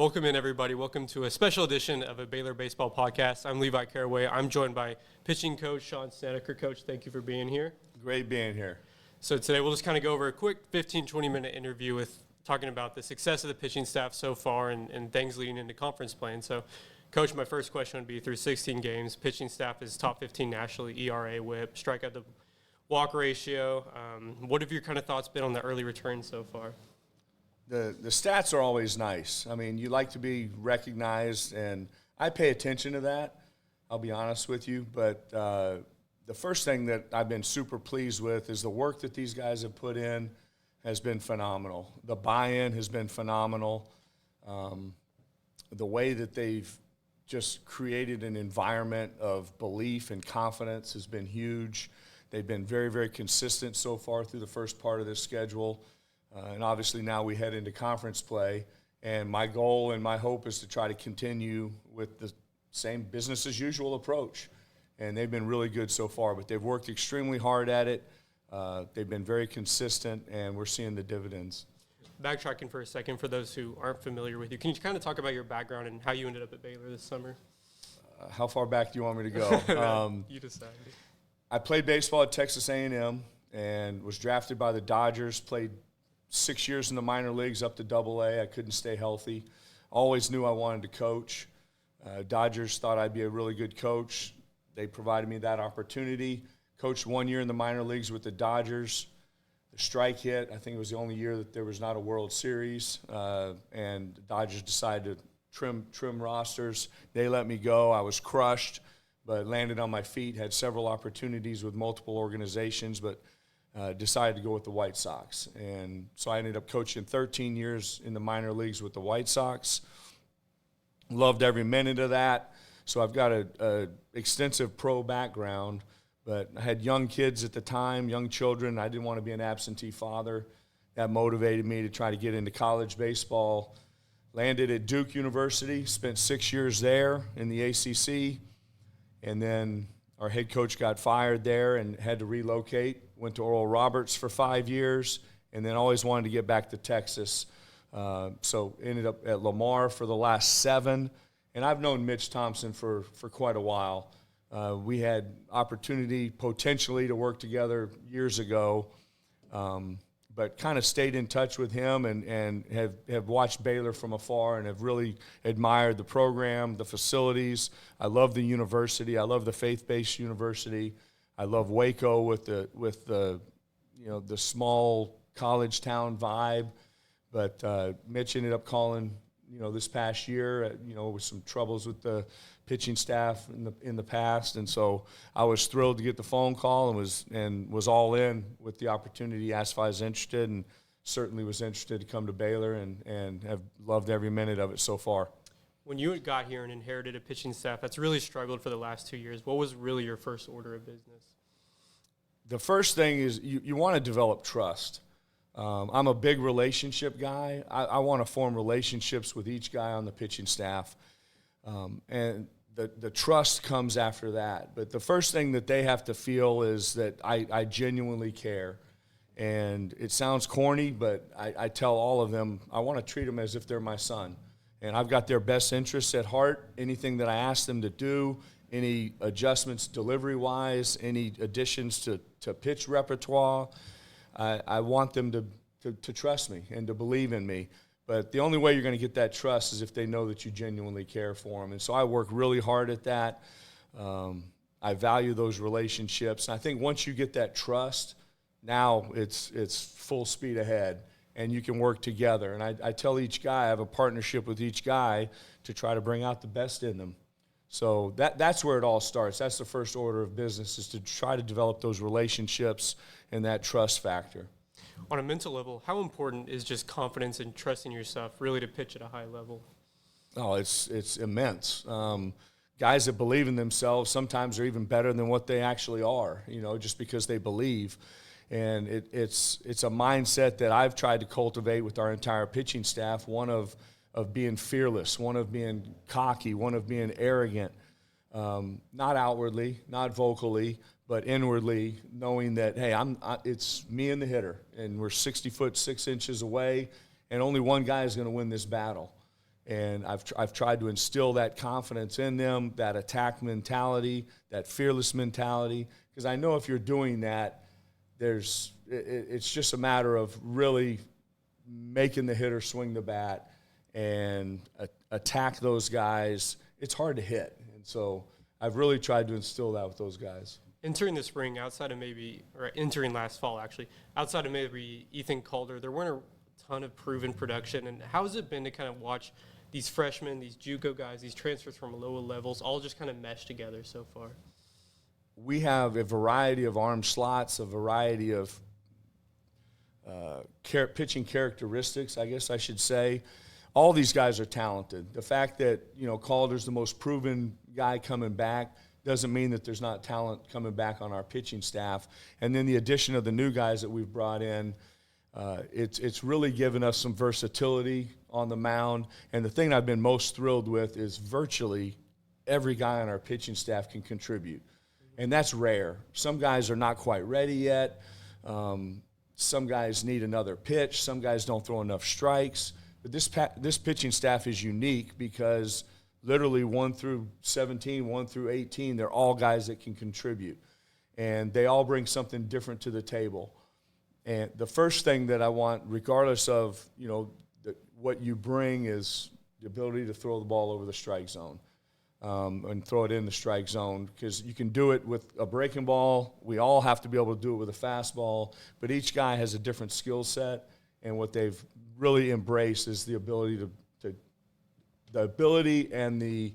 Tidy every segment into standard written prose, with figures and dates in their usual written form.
Welcome in, everybody. Welcome to a special edition of a Baylor baseball podcast. I'm Levi Caraway. I'm joined by pitching coach Sean Snedeker. Coach, thank you for being here. Great being here. So today we'll just kind of go over a quick 15, 20-minute interview with talking about the success of the pitching staff so far and things leading into conference play. And so, Coach, my first question would be, through 16 games, pitching staff is top 15 nationally, ERA, whip, strikeout to walk ratio. What have your kind of thoughts been on the early returns so far? The stats are always nice. I mean, you like to be recognized, and I pay attention to that, I'll be honest with you. But the first thing that I've been super pleased with is the work that these guys have put in has been phenomenal. The buy-in has been phenomenal. The way that they've just created an environment of belief and confidence has been huge. They've been very, very consistent so far through the first part of this schedule. And obviously now we head into conference play. And my goal and my hope is to try to continue with the same business-as-usual approach. And they've been really good so far, but they've worked extremely hard at it. They've been very consistent, and we're seeing the dividends. Backtracking for a second, for those who aren't familiar with you, can you kind of talk about your background and how you ended up at Baylor this summer? How far back do you want me to go? You decide. I played baseball at Texas A&M and was drafted by the Dodgers, played 6 years in the minor leagues up to AA. I couldn't stay healthy. Always knew I wanted to coach. Dodgers thought I'd be a really good coach. They provided me that opportunity. Coached 1 year in the minor leagues with the Dodgers. The strike hit. I think it was the only year that there was not a World Series. And the Dodgers decided to trim rosters. They let me go. I was crushed, but landed on my feet, had several opportunities with multiple organizations, but decided to go with the White Sox. And so I ended up coaching 13 years in the minor leagues with the White Sox. Loved every minute of that. So I've got a extensive pro background, but I had young kids at the time, young children. I didn't want to be an absentee father. That motivated me to try to get into college baseball. Landed at Duke University, spent 6 years there in the ACC, and then our head coach got fired there and had to relocate. Went to Oral Roberts for 5 years, and then always wanted to get back to Texas. So ended up at Lamar for the last 7. And I've known Mitch Thompson for quite a while. We had opportunity potentially to work together years ago, but kind of stayed in touch with him and have watched Baylor from afar and have really admired the program, the facilities. I love the university. I love the faith-based university. I love Waco with the small college town vibe. But Mitch ended up calling this past year, with some troubles with the pitching staff in the past, and so I was thrilled to get the phone call and was all in with the opportunity. Asked if I was interested, and certainly was interested to come to Baylor, and have loved every minute of it so far. When you got here and inherited a pitching staff that's really struggled for the last 2 years, what was really your first order of business? The first thing is you want to develop trust. I'm a big relationship guy. I want to form relationships with each guy on the pitching staff. And the trust comes after that. But the first thing that they have to feel is that I genuinely care. And it sounds corny, but I tell all of them I want to treat them as if they're my son. And I've got their best interests at heart. Anything that I ask them to do, any adjustments delivery-wise, any additions to pitch repertoire, I want them to trust me and to believe in me. But the only way you're going to get that trust is if they know that you genuinely care for them. And so I work really hard at that. I value those relationships. And I think once you get that trust, now it's full speed ahead, and you can work together. And I tell each guy, I have a partnership with each guy to try to bring out the best in them. So that's where it all starts. That's the first order of business, is to try to develop those relationships and that trust factor. On a mental level, how important is just confidence and trusting yourself really to pitch at a high level? Oh, it's immense. Guys that believe in themselves sometimes are even better than what they actually are, just because they believe. And it's a mindset that I've tried to cultivate with our entire pitching staff, one of being fearless, one of being cocky, one of being arrogant, not outwardly, not vocally, but inwardly, knowing that, hey, it's me and the hitter, and we're 60 foot 6 inches away, and only one guy is going to win this battle. And I've tried to instill that confidence in them, that attack mentality, that fearless mentality, because I know if you're doing that, it's just a matter of really making the hitter swing the bat and attack those guys. It's hard to hit, and so I've really tried to instill that with those guys. Entering the spring, entering last fall actually, outside of maybe Ethan Calder, there weren't a ton of proven production. And how has it been to kind of watch these freshmen, these JUCO guys, these transfers from lower levels, all just kind of mesh together so far? We have a variety of arm slots, a variety of pitching characteristics, I guess I should say. All these guys are talented. The fact that, Calder's the most proven guy coming back doesn't mean that there's not talent coming back on our pitching staff. And then the addition of the new guys that we've brought in, it's really given us some versatility on the mound. And the thing I've been most thrilled with is virtually every guy on our pitching staff can contribute. And that's rare. Some guys are not quite ready yet. Some guys need another pitch. Some guys don't throw enough strikes. But this pitching staff is unique because literally 1 through 17, 1 through 18, they're all guys that can contribute. And they all bring something different to the table. And the first thing that I want, regardless of, what you bring, is the ability to throw the ball over the strike zone and throw it in the strike zone, because you can do it with a breaking ball. We all have to be able to do it with a fastball, but each guy has a different skill set, and what they've really embraced is the ability and the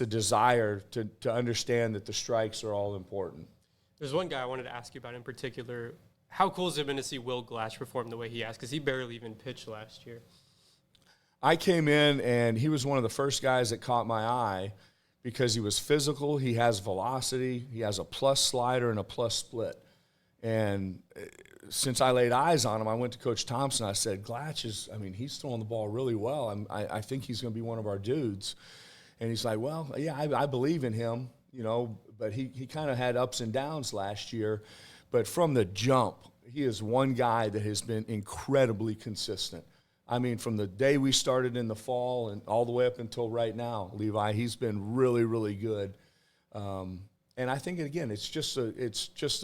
desire to understand that the strikes are all important. There's one guy I wanted to ask you about in particular. How cool has it been to see Will Glatch perform the way he has? Because he barely even pitched last year. I came in, and he was one of the first guys that caught my eye because he was physical, he has velocity, he has a plus slider and a plus split. And since I laid eyes on him, I went to Coach Thompson. I said, Glatch he's throwing the ball really well. I think he's going to be one of our dudes. And he's like, well, yeah, I believe in him, but he kind of had ups and downs last year. But from the jump, he is one guy that has been incredibly consistent. From the day we started in the fall and all the way up until right now, Levi, he's been really, really good. And I think, again, it's just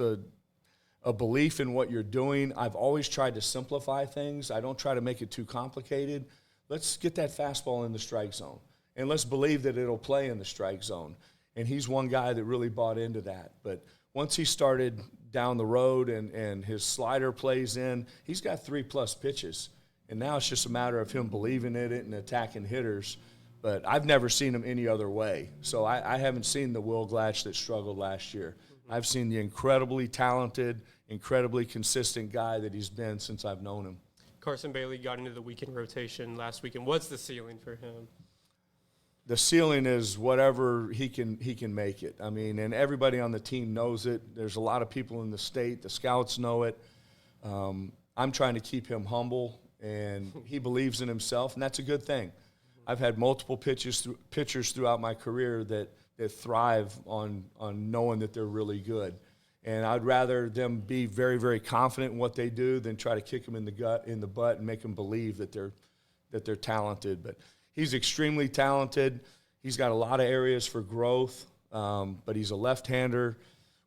a belief in what you're doing. I've always tried to simplify things. I don't try to make it too complicated. Let's get that fastball in the strike zone, and let's believe that it'll play in the strike zone. And he's one guy that really bought into that. But once he started down the road and his slider plays in, he's got 3+ pitches. And now it's just a matter of him believing in it and attacking hitters. But I've never seen him any other way. So I haven't seen the Will Glatch that struggled last year. I've seen the incredibly talented, incredibly consistent guy that he's been since I've known him. Carson Bailey got into the weekend rotation last weekend. What's the ceiling for him? The ceiling is whatever he can make it. And everybody on the team knows it. There's a lot of people in the state. The scouts know it. I'm trying to keep him humble, and he believes in himself, and that's a good thing. I've had multiple pitchers throughout my career that thrive on knowing that they're really good. And I'd rather them be very, very confident in what they do than try to kick them in the butt and make them believe that they're talented. But he's extremely talented. He's got a lot of areas for growth, but he's a left-hander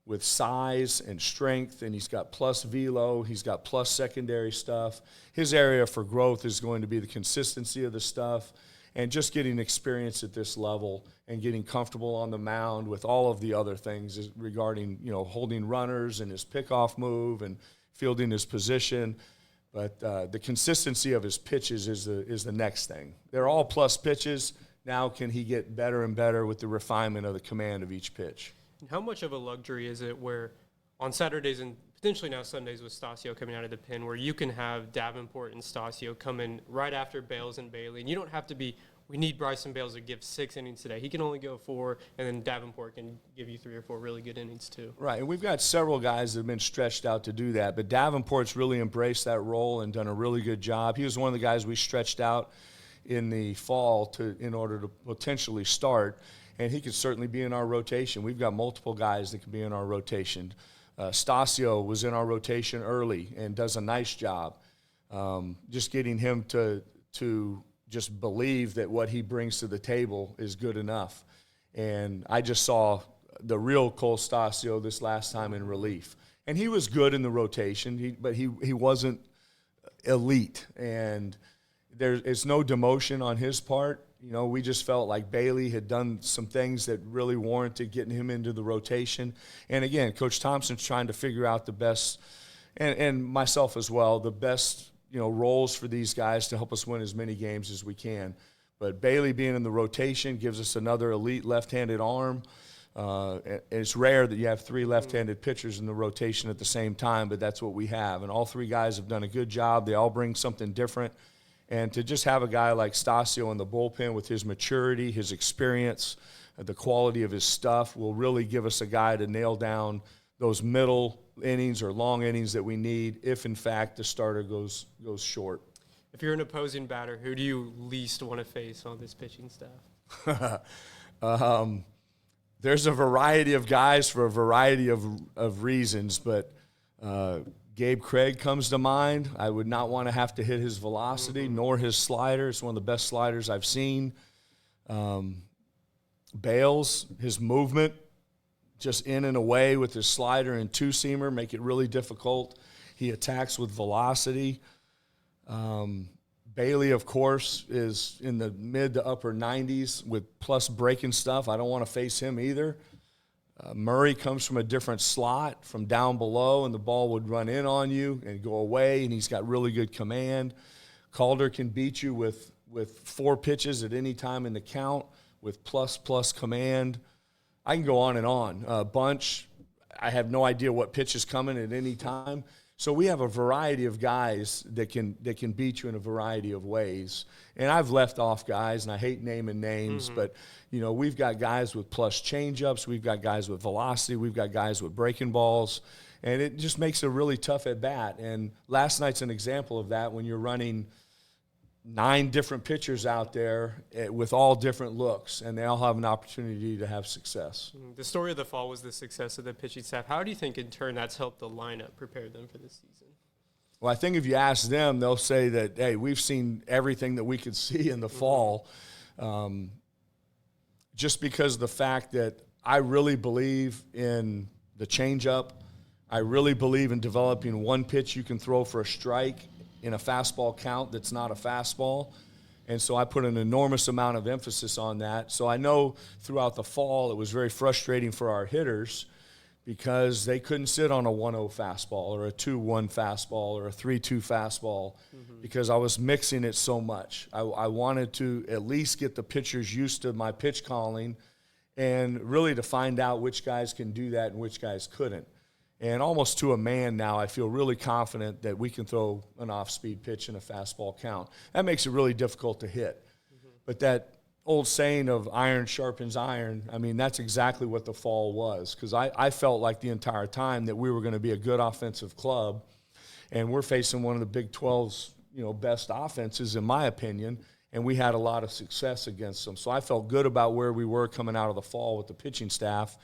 with size and strength, and he's got plus velo. He's got plus secondary stuff. His area for growth is going to be the consistency of the stuff and just getting experience at this level and getting comfortable on the mound with all of the other things regarding, holding runners and his pickoff move and fielding his position. But the consistency of his pitches is the next thing. They're all plus pitches. Now can he get better and better with the refinement of the command of each pitch? And how much of a luxury is it where on Saturdays and potentially now Sundays with Stasio coming out of the pen, where you can have Davenport and Stasio come in right after Bales and Bailey, and you don't have to be, we need Bryson Bales to give 6 innings today. He can only go 4, and then Davenport can give you 3 or 4 really good innings too. Right, and we've got several guys that have been stretched out to do that, but Davenport's really embraced that role and done a really good job. He was one of the guys we stretched out in the fall in order to potentially start, and he could certainly be in our rotation. We've got multiple guys that can be in our rotation. Stasio was in our rotation early and does a nice job. Just getting him to just believe that what he brings to the table is good enough. And I just saw the real Cole Stasio this last time in relief. And he was good in the rotation, but he wasn't elite. And it's no demotion on his part. You know, we just felt like Bailey had done some things that really warranted getting him into the rotation. And again, Coach Thompson's trying to figure out the best, and myself as well, the best, you know, roles for these guys to help us win as many games as we can. But Bailey being in the rotation gives us another elite left-handed arm. It's rare that you have three left-handed pitchers in the rotation at the same time, but that's what we have. And all three guys have done a good job. They all bring something different. And to just have a guy like Stasio in the bullpen with his maturity, his experience, the quality of his stuff will really give us a guy to nail down those middle innings or long innings that we need if, in fact, the starter goes short. If you're an opposing batter, who do you least want to face on this pitching staff? There's a variety of guys for a variety of reasons, but Gabe Craig comes to mind. I would not want to have to hit his velocity nor his slider. It's one of the best sliders I've seen. Bales, his movement, just in and away with his slider and two-seamer, make it really difficult. He attacks with velocity. Bailey, of course, is in the mid to upper 90s with plus breaking stuff. I don't want to face him either. Murray comes from a different slot, from down below, and the ball would run in on you and go away, and he's got really good command. Calder can beat you with 4 pitches at any time in the count with plus command. I can go on and on. Bunch, I have no idea what pitch is coming at any time. So we have a variety of guys that can beat you in a variety of ways. And I've left off guys, and I hate naming names, but you know, we've got guys with plus changeups, we've got guys with velocity, we've got guys with breaking balls, and it just makes a really tough at bat. And last night's an example of that when you're running 9 different pitchers out there with all different looks, and they all have an opportunity to have success. The story of the fall was the success of the pitching staff. How do you think, in turn, that's helped the lineup prepare them for this season? Well, I think if you ask them, they'll say that, hey, we've seen everything that we could see in the fall, just because of the fact that I really believe in the changeup. I really believe in developing one pitch you can throw for a strike in a fastball count that's not a fastball. And so I put an enormous amount of emphasis on that. So I know throughout the fall it was very frustrating for our hitters because they couldn't sit on a 1-0 fastball or a 2-1 fastball or a 3-2 fastball because I was mixing it so much. I wanted to at least get the pitchers used to my pitch calling and really to find out which guys can do that and which guys couldn't. And almost to a man now, I feel really confident that we can throw an off-speed pitch in a fastball count. That makes it really difficult to hit. But that old saying of iron sharpens iron, I mean, that's exactly what the fall was, because I felt like the entire time that we were going to be a good offensive club, and we're facing one of the Big 12's, you know, best offenses, in my opinion, and we had a lot of success against them. So I felt good about where we were coming out of the fall with the pitching staff.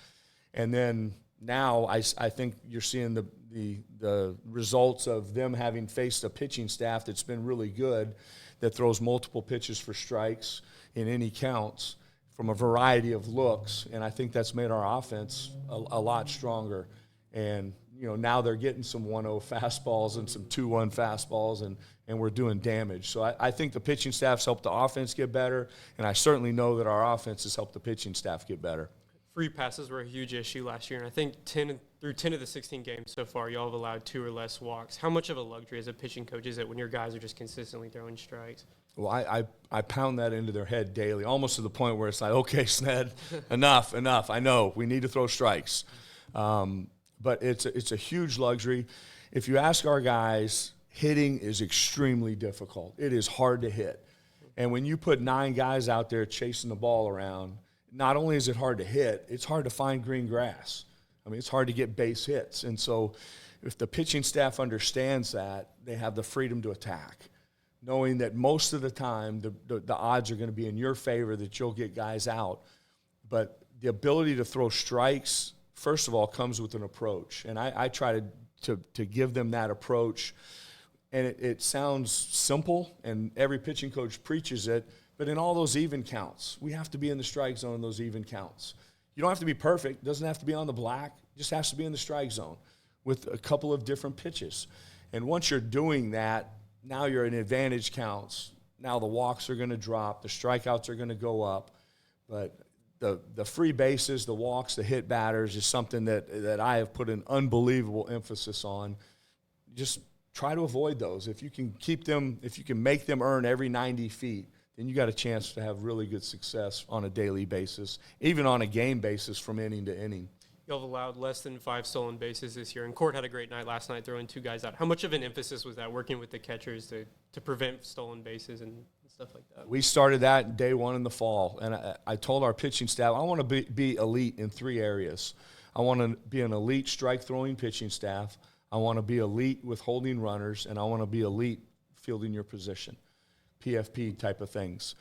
And then now I think you're seeing the results of them having faced a pitching staff that's been really good, that throws multiple pitches for strikes in any counts from a variety of looks, and I think that's made our offense a lot stronger. And you know, now they're getting some 1-0 fastballs and some 2-1 fastballs, and we're doing damage. So I think the pitching staff's helped the offense get better, and I certainly know that our offense has helped the pitching staff get better. Free passes were a huge issue last year, and I think through 10 of the 16 games so far, y'all have allowed 2 or less walks. How much of a luxury as a pitching coach is it when your guys are just consistently throwing strikes? Well, I pound that into their head daily, almost to the point where it's like, okay, Sned, enough. I know we need to throw strikes. But it's a huge luxury. If you ask our guys, hitting is extremely difficult. It is hard to hit. And when you put 9 guys out there chasing the ball around, not only is it hard to hit, it's hard to find green grass. I mean, it's hard to get base hits. And so if the pitching staff understands that, they have the freedom to attack, knowing that most of the time the odds are going to be in your favor that you'll get guys out. But the ability to throw strikes, first of all, comes with an approach. And I try to give them that approach And it sounds simple, and every pitching coach preaches it, but in all those even counts, we have to be in the strike zone in those even counts. You don't have to be perfect. It doesn't have to be on the black. It just has to be in the strike zone with a couple of different pitches. And once you're doing that, now you're in advantage counts. Now the walks are going to drop. The strikeouts are going to go up. But the free bases, the walks, the hit batters is something that I have put an unbelievable emphasis on. Just try to avoid those. If you can keep them, if you can make them earn every 90 feet, then you got a chance to have really good success on a daily basis, even on a game basis from inning to inning. You'll have allowed less than 5 stolen bases this year, and Court had a great night last night throwing 2 guys out. How much of an emphasis was that, working with the catchers to prevent stolen bases and stuff like that? We started that day one in the fall, and I told our pitching staff, I want to be elite in 3 areas. I want to be an elite strike-throwing pitching staff. I want to be elite with holding runners, and I want to be elite fielding your position, PFP type of things.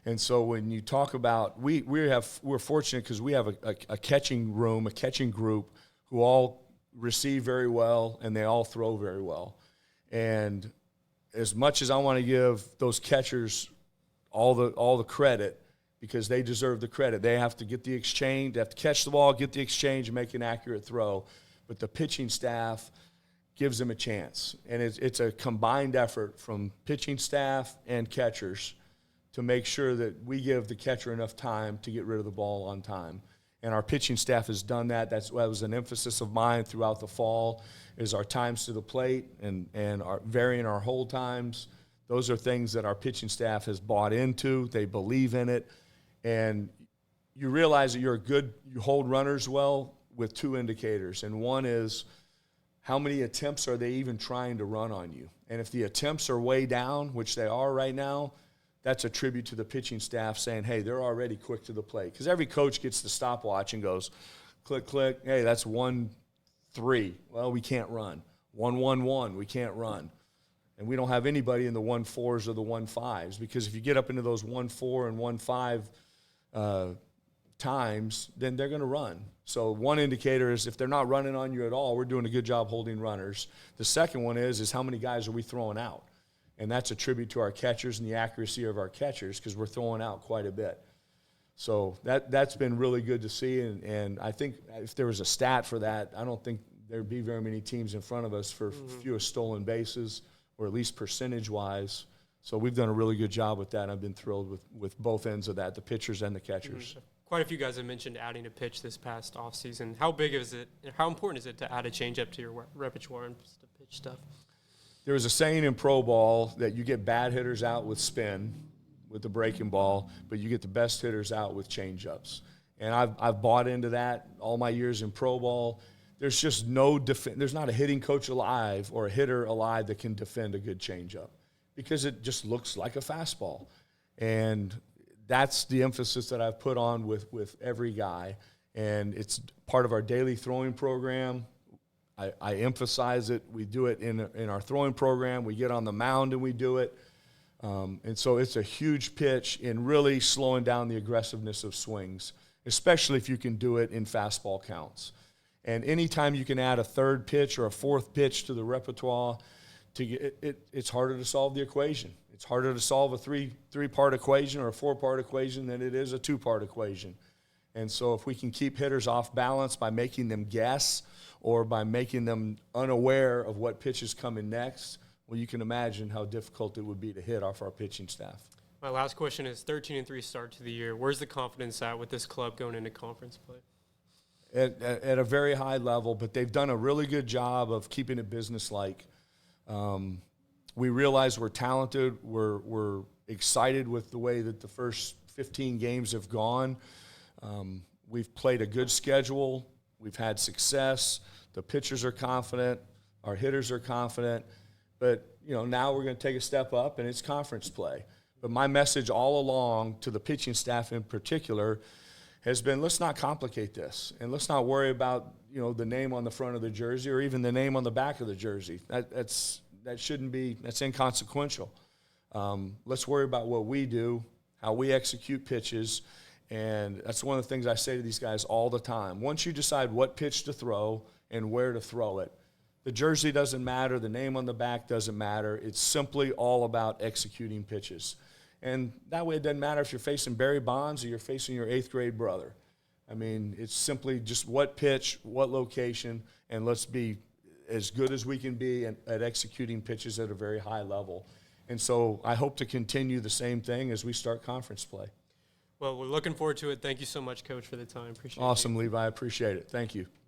And so when you talk about, we're fortunate because we have a catching room, a catching group who all receive very well and they all throw very well. And as much as I want to give those catchers all the credit, because they deserve the credit, they have to get the exchange, they have to catch the ball, get the exchange, and make an accurate throw. But the pitching staff gives them a chance. And it's a combined effort from pitching staff and catchers to make sure that we give the catcher enough time to get rid of the ball on time. And our pitching staff has done that. That was an emphasis of mine throughout the fall, is our times to the plate and our varying our hold times. Those are things that our pitching staff has bought into. They believe in it. And you realize that you hold runners well with 2 indicators. And one is, how many attempts are they even trying to run on you? And if the attempts are way down, which they are right now, that's a tribute to the pitching staff saying, hey, they're already quick to the plate. Because every coach gets the stopwatch and goes, click, click, hey, that's 1-3. Well, we can't run. 1-1-1, we can't run. And we don't have anybody in the 1-4s or the 1-5s, because if you get up into those 1-4 and 1-5 times, then they're going to run. So one indicator is if they're not running on you at all, we're doing a good job holding runners. The second one is how many guys are we throwing out? And that's a tribute to our catchers and the accuracy of our catchers, because we're throwing out quite a bit. So that's been really good to see. And I think if there was a stat for that, I don't think there'd be very many teams in front of us for fewest stolen bases, or at least percentage-wise. So we've done a really good job with that. I've been thrilled with both ends of that, the pitchers and the catchers. Quite a few guys have mentioned adding a pitch this past offseason. How big is it, how important is it to add a changeup to your repertoire and to pitch stuff? There was a saying in pro ball that you get bad hitters out with spin, with the breaking ball, but you get the best hitters out with changeups. And I've bought into that all my years in pro ball. There's just there's not a hitting coach alive or a hitter alive that can defend a good changeup, because it just looks like a fastball. And that's the emphasis that I've put on with every guy. And it's part of our daily throwing program. I emphasize it. We do it in our throwing program. We get on the mound and we do it. And so it's a huge pitch in really slowing down the aggressiveness of swings, especially if you can do it in fastball counts. And anytime you can add a third pitch or a fourth pitch to the repertoire, it's harder to solve the equation. It's harder to solve a three-part equation or a 4-part equation than it is a 2-part equation. And so if we can keep hitters off balance by making them guess or by making them unaware of what pitch is coming next, well, you can imagine how difficult it would be to hit off our pitching staff. My last question is 13-3 start to the year. Where's the confidence at with this club going into conference play? At a very high level, but they've done a really good job of keeping it businesslike. We realize we're talented. We're excited with the way that the first 15 games have gone. We've played a good schedule. We've had success. The pitchers are confident. Our hitters are confident. But, now we're going to take a step up, and it's conference play. But my message all along to the pitching staff in particular has been, let's not complicate this, and let's not worry about, the name on the front of the jersey or even the name on the back of the jersey. That shouldn't be, that's inconsequential. Let's worry about what we do, how we execute pitches, and that's one of the things I say to these guys all the time. Once you decide what pitch to throw and where to throw it, The jersey doesn't matter. The name on the back doesn't matter. It's simply all about executing pitches. And that way it doesn't matter if you're facing Barry Bonds or you're facing your 8th grade brother. I mean, it's simply just what pitch, what location, and let's be as good as we can be at executing pitches at a very high level. And so I hope to continue the same thing as we start conference play. Well, we're looking forward to it. Thank you so much, Coach, for the time. Appreciate it. Awesome, Levi. I appreciate it. Thank you.